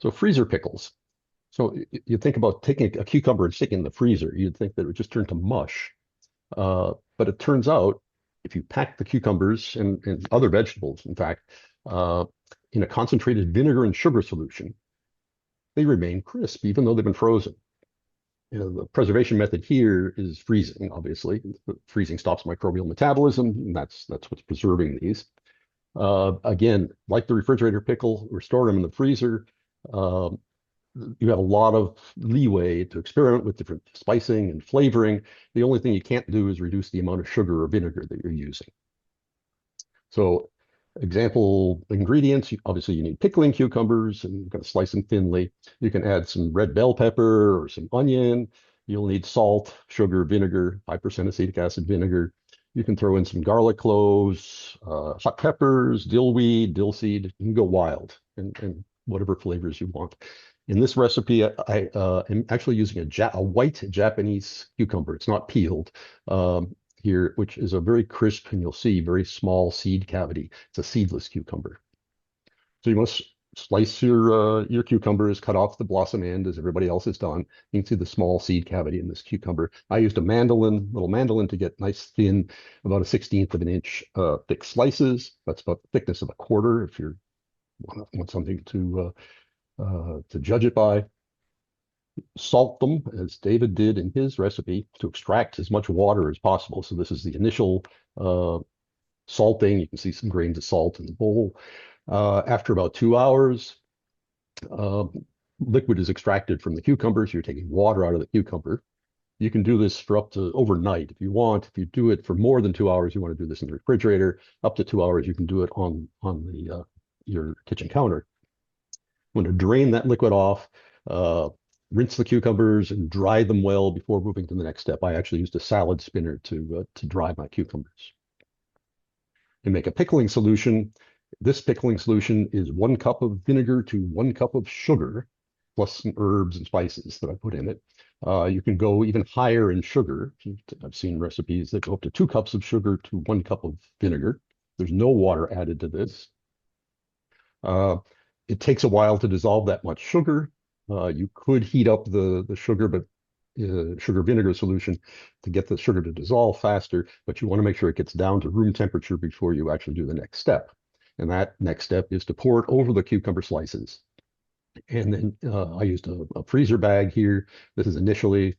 So freezer pickles. So you think about taking a cucumber and sticking it in the freezer, you'd think that it would just turn to mush. But it turns out, if you pack the cucumbers and other vegetables, in fact, in a concentrated vinegar and sugar solution, they remain crisp, even though they've been frozen. The preservation method here is freezing, obviously. Freezing stops microbial metabolism, and that's what's preserving these. Again, like the refrigerator pickle, we're storing them in the freezer. You have a lot of leeway to experiment with different spicing and flavoring. The only thing you can't do is reduce the amount of sugar or vinegar that you're using. So example ingredients, obviously you need pickling cucumbers, and you're going to slice them thinly. You can add some red bell pepper or some onion. You'll need salt, sugar, vinegar, 5% acetic acid vinegar. You can throw in some garlic cloves, hot peppers, dill weed, dill seed. You can go wild and whatever flavors you want. In this recipe, I am actually using a white Japanese cucumber. It's not peeled. Here, which is a very crisp, and you'll see very small seed cavity. It's a seedless cucumber. So you must slice your cucumbers, cut off the blossom end as everybody else has done. You can see the small seed cavity in this cucumber. I used a little mandolin to get nice thin, about a 1/16 of an inch thick slices. That's about the thickness of a quarter if you want something to judge it by. Salt them, as David did in his recipe, to extract as much water as possible. So this is the initial salting. You can see some grains of salt in the bowl. After about 2 hours, liquid is extracted from the cucumbers. You're taking water out of the cucumber. You can do this for up to overnight if you want. If you do it for more than 2 hours, you want to do this in the refrigerator. Up to 2 hours, you can do it on your kitchen counter. I'm going to drain that liquid off, rinse the cucumbers, and dry them well before moving to the next step. I actually used a salad spinner to dry my cucumbers. To make a pickling solution, this pickling solution is 1 cup of vinegar to 1 cup of sugar. plus some herbs and spices that I put in it. You can go even higher in sugar. I've seen recipes that go up to 2 cups of sugar to 1 cup of vinegar. There's no water added to this. It takes a while to dissolve that much sugar. You could heat up the sugar, but sugar vinegar solution to get the sugar to dissolve faster, but you want to make sure it gets down to room temperature before you actually do the next step. And that next step is to pour it over the cucumber slices. And then I used a freezer bag here. This is initially,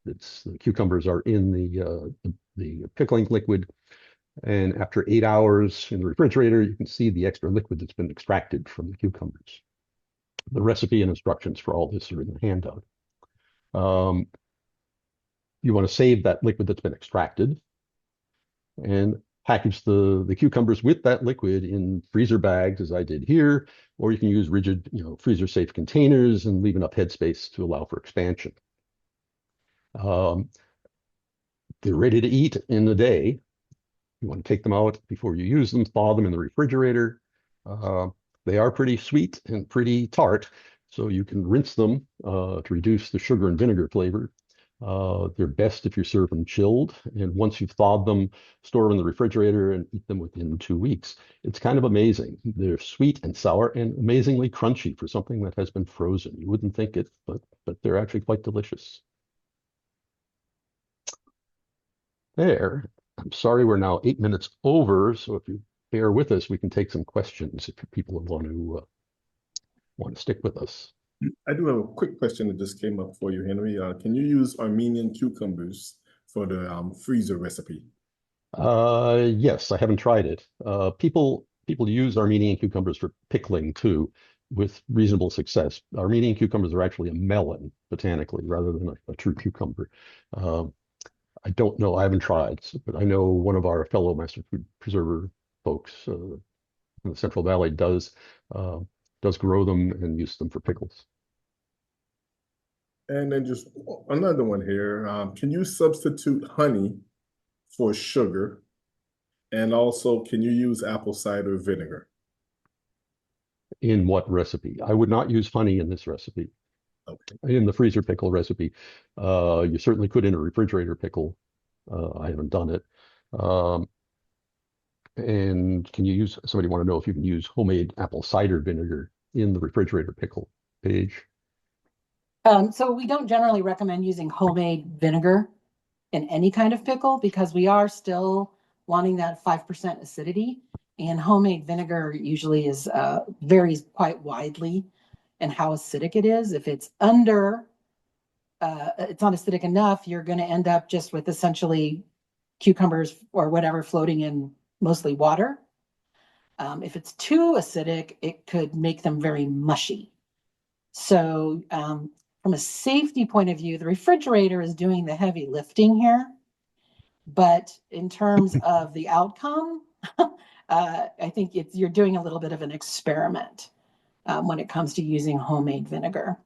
the cucumbers are in the pickling liquid. And after 8 hours in the refrigerator, you can see the extra liquid that's been extracted from the cucumbers. The recipe and instructions for all this are in the handout. You want to save that liquid that's been extracted and package the cucumbers with that liquid in freezer bags, as I did here, or you can use rigid, freezer-safe containers and leave enough headspace to allow for expansion. They're ready to eat in a day. You want to take them out before you use them, thaw them in the refrigerator. They are pretty sweet and pretty tart, so you can rinse them to reduce the sugar and vinegar flavor. They're best if you serve them chilled. And once you've thawed them, store them in the refrigerator and eat them within 2 weeks. It's kind of amazing. They're sweet and sour and amazingly crunchy for something that has been frozen. You wouldn't think it, but they're actually quite delicious. There. I'm sorry we're now 8 minutes over, so if you bear with us, we can take some questions if people want to stick with us. I do have a quick question that just came up for you, Henry. Can you use Armenian cucumbers for the freezer recipe? Yes, I haven't tried it. People use Armenian cucumbers for pickling too, with reasonable success. Armenian cucumbers are actually a melon botanically, rather than a true cucumber. I don't know. I haven't tried, but I know one of our fellow master food preserver folks in the Central Valley does grow them and use them for pickles. And then just another one here. Can you substitute honey for sugar? And also, can you use apple cider vinegar? In what recipe? I would not use honey in this recipe. Okay. In the freezer pickle recipe. You certainly could in a refrigerator pickle. I haven't done it. And somebody want to know if you can use homemade apple cider vinegar in the refrigerator pickle page? So we don't generally recommend using homemade vinegar in any kind of pickle because we are still wanting that 5% acidity. And homemade vinegar usually varies quite widely in how acidic it is. If it's under, it's not acidic enough, you're going to end up just with essentially cucumbers or whatever floating in mostly water. If it's too acidic, it could make them very mushy. So from a safety point of view, the refrigerator is doing the heavy lifting here. But in terms of the outcome, I think you're doing a little bit of an experiment when it comes to using homemade vinegar.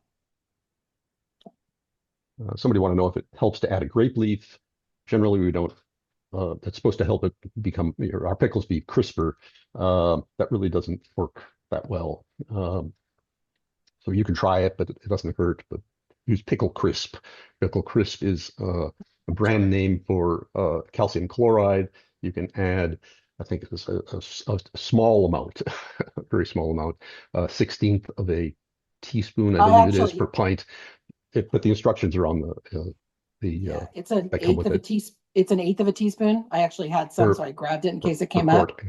Somebody want to know if it helps to add a grape leaf. Generally, we don't. That's supposed to help it become our pickles be crisper. That really doesn't work that well. So you can try it, but it doesn't hurt. But use Pickle Crisp. Pickle Crisp is a brand name for calcium chloride. You can add, I think it's a small amount, a very small amount, 1/16 of a teaspoon, I believe it is, per pint. But the instructions are on it's an eighth of a teaspoon. It's an eighth of a teaspoon. I actually had some, so I grabbed it in case it came up.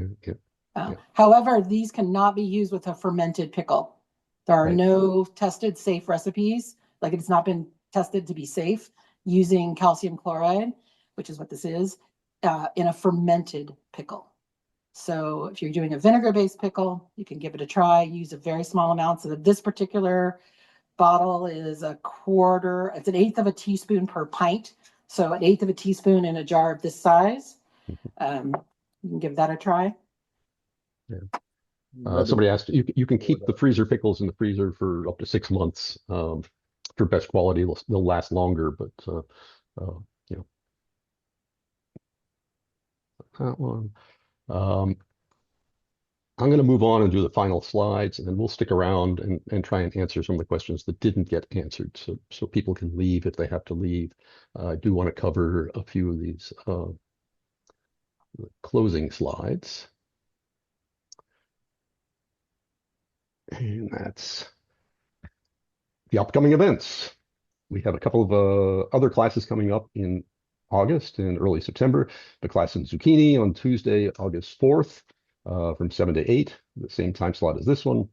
Yeah. However, these cannot be used with a fermented pickle. There are no tested safe recipes. Like it's not been tested to be safe using calcium chloride, which is what this is, in a fermented pickle. So if you're doing a vinegar-based pickle, you can give it a try. Use a very small amount. So this particular bottle is it's an eighth of a teaspoon per pint. So an eighth of a teaspoon in a jar of this size. You can give that a try. Yeah. Somebody asked, you can keep the freezer pickles in the freezer for up to 6 months. For best quality, they'll last longer, but that one. I'm going to move on and do the final slides, and then we'll stick around and try and answer some of the questions that didn't get answered, so people can leave if they have to leave. I do want to cover a few of these closing slides. And that's the upcoming events. We have a couple of other classes coming up in August and early September. The class in zucchini on Tuesday, August 4th, from 7 to 8, the same time slot as this one.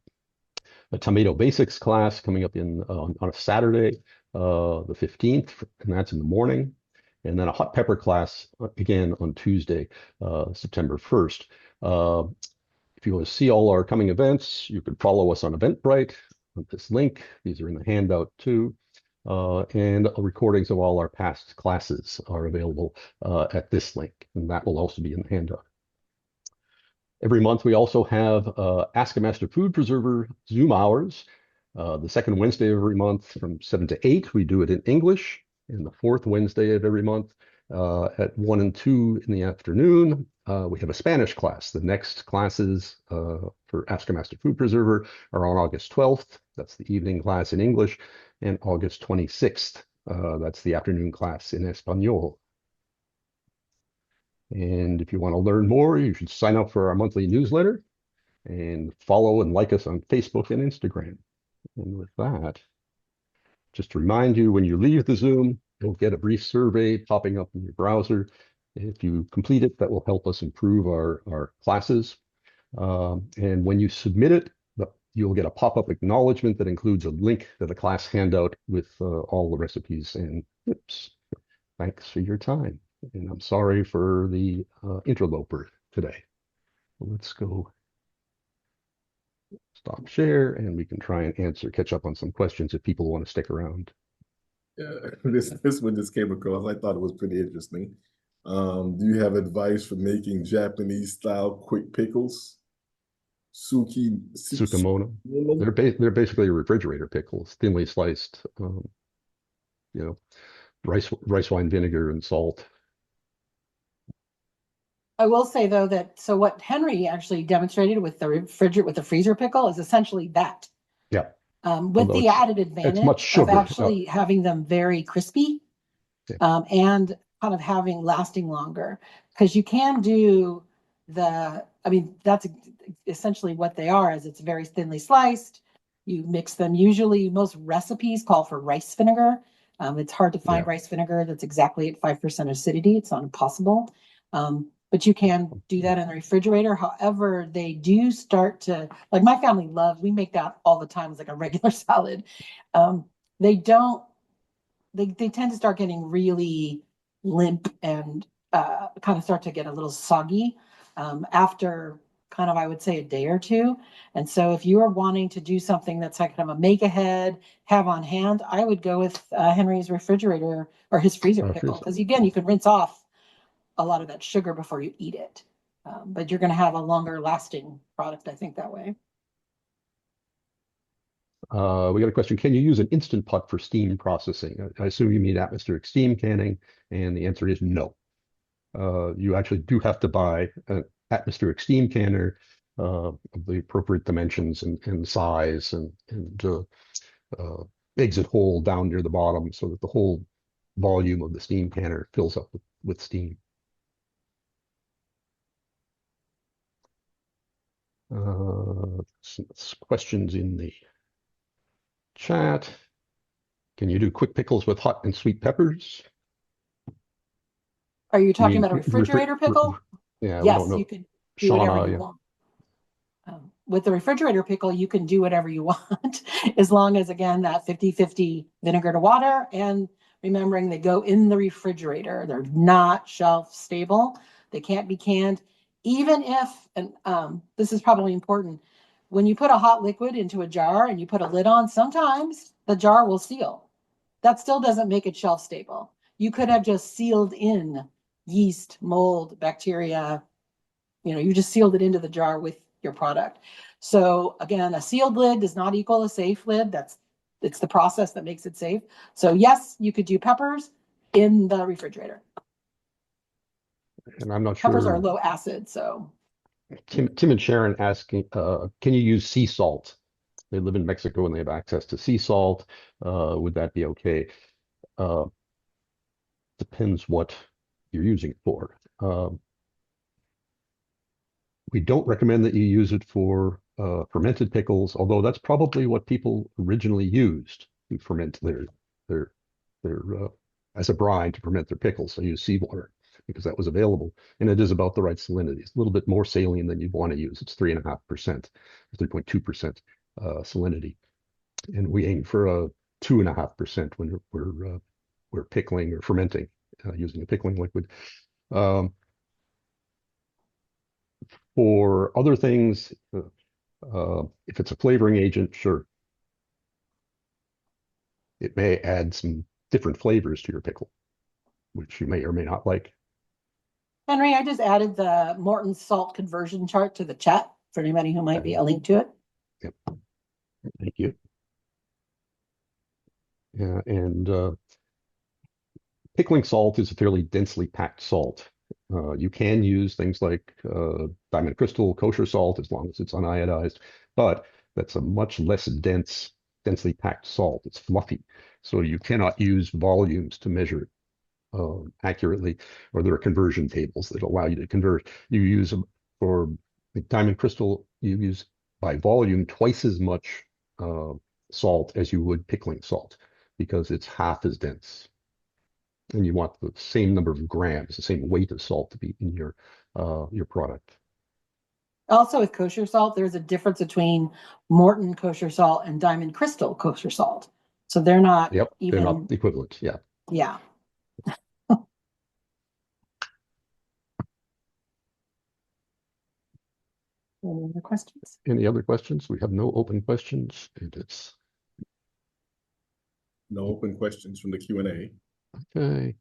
A tomato basics class coming up on a Saturday, the 15th, and that's in the morning. And then a hot pepper class again on Tuesday, September 1st. If you want to see all our coming events, you can follow us on Eventbrite with this link. These are in the handout too. And recordings of all our past classes are available at this link, and that will also be in the handout. Every month, we also have Ask a Master Food Preserver Zoom hours. The second Wednesday of every month from 7 to 8, we do it in English. And the fourth Wednesday of every month at 1 and 2 in the afternoon, we have a Spanish class. The next classes for Ask a Master Food Preserver are on August 12th. That's the evening class in English. And August 26th, that's the afternoon class in Espanol. And if you want to learn more, you should sign up for our monthly newsletter and follow and like us on Facebook and Instagram. And with that, just to remind you, when you leave the Zoom, you'll get a brief survey popping up in your browser. If you complete it, that will help us improve our classes. And when you submit it, you'll get a pop-up acknowledgement that includes a link to the class handout with all the recipes and tips. Thanks for your time. And I'm sorry for the interloper today. Let's go stop share, and we can try and catch up on some questions if people want to stick around. Yeah, this one just came across. I thought it was pretty interesting. Do you have advice for making Japanese style quick pickles? Tsukemono. They're basically refrigerator pickles, thinly sliced, rice wine vinegar and salt. I will say though that what Henry actually demonstrated with the freezer pickle is essentially that. Yeah. With the added advantage of actually having them very crispy, and kind of lasting longer, because you can do that's essentially what they are, is it's very thinly sliced. You mix them. Usually most recipes call for rice vinegar. It's hard to find rice vinegar that's exactly at 5% acidity. It's not impossible. But you can do that in the refrigerator. However, they do start to, like my family we make that all the time. It's like a regular salad. They tend to start getting really limp and kind of start to get a little soggy after kind of, I would say, a day or two. And so if you are wanting to do something that's like kind of a make ahead, have on hand, I would go with Henry's refrigerator or his freezer pickle. Because again, you can rinse off a lot of that sugar before you eat it. But you're going to have a longer lasting product, I think, that way. We got a question. Can you use an Instant Pot for steam processing? I assume you mean atmospheric steam canning, and the answer is no. You actually do have to buy an atmospheric steam canner of the appropriate dimensions and size and exit hole down near the bottom so that the whole volume of the steam canner fills up with steam. Some questions in the chat. Can you do quick pickles with hot and sweet peppers? Are you talking about a refrigerator pickle? Yeah, yes, you can do whatever you want. With the refrigerator pickle, you can do whatever you want, as long as, again, that 50-50 vinegar to water, and remembering they go in the refrigerator. They're not shelf stable. They can't be canned. Even if, and this is probably important, when you put a hot liquid into a jar and you put a lid on, sometimes the jar will seal. That still doesn't make it shelf stable. You could have just sealed in yeast, mold, bacteria. You just sealed it into the jar with your product. So again, a sealed lid does not equal a safe lid. It's the process that makes it safe. So yes, you could do peppers in the refrigerator. And I'm not sure. Peppers are low acid, so. Tim and Sharon asking, can you use sea salt? They live in Mexico and they have access to sea salt. Would that be okay? Uh, Depends what you're using it for. We don't recommend that you use it for fermented pickles, although that's probably what people originally used to ferment their as a brine to ferment their pickles. They use seawater because that was available, and it is about the right salinity. It's a little bit more saline than you'd want to use. It's 3.5%, 3.2% salinity, and we aim for a 2.5% when we're pickling or fermenting using a pickling liquid. For other things, if it's a flavoring agent, sure. It may add some different flavors to your pickle, which you may or may not like. Henry, I just added the Morton salt conversion chart to the chat for anybody who might be a link to it. Yep. Thank you. Yeah, and pickling salt is a fairly densely packed salt. You can use things like diamond crystal kosher salt as long as it's uniodized, but that's a much less densely packed salt. It's fluffy, so you cannot use volumes to measure it accurately, or there are conversion tables that allow you to convert. You use them for diamond crystal, you use by volume twice as much salt as you would pickling salt because it's half as dense. And you want the same number of grams, the same weight of salt to be in your product. Also, with kosher salt, there's a difference between Morton kosher salt and Diamond Crystal kosher salt. So they're not Yep, even, they're not equivalent. Yeah. yeah. Any other questions? Any other questions? We have no open questions, and it's No open questions from the Q&A. okay.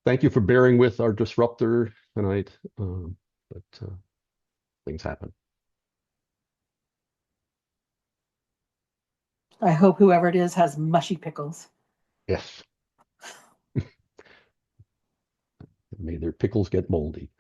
Thank you for bearing with our disruptor tonight, but things happen. I hope whoever it is has mushy pickles. Yes. May their pickles get moldy.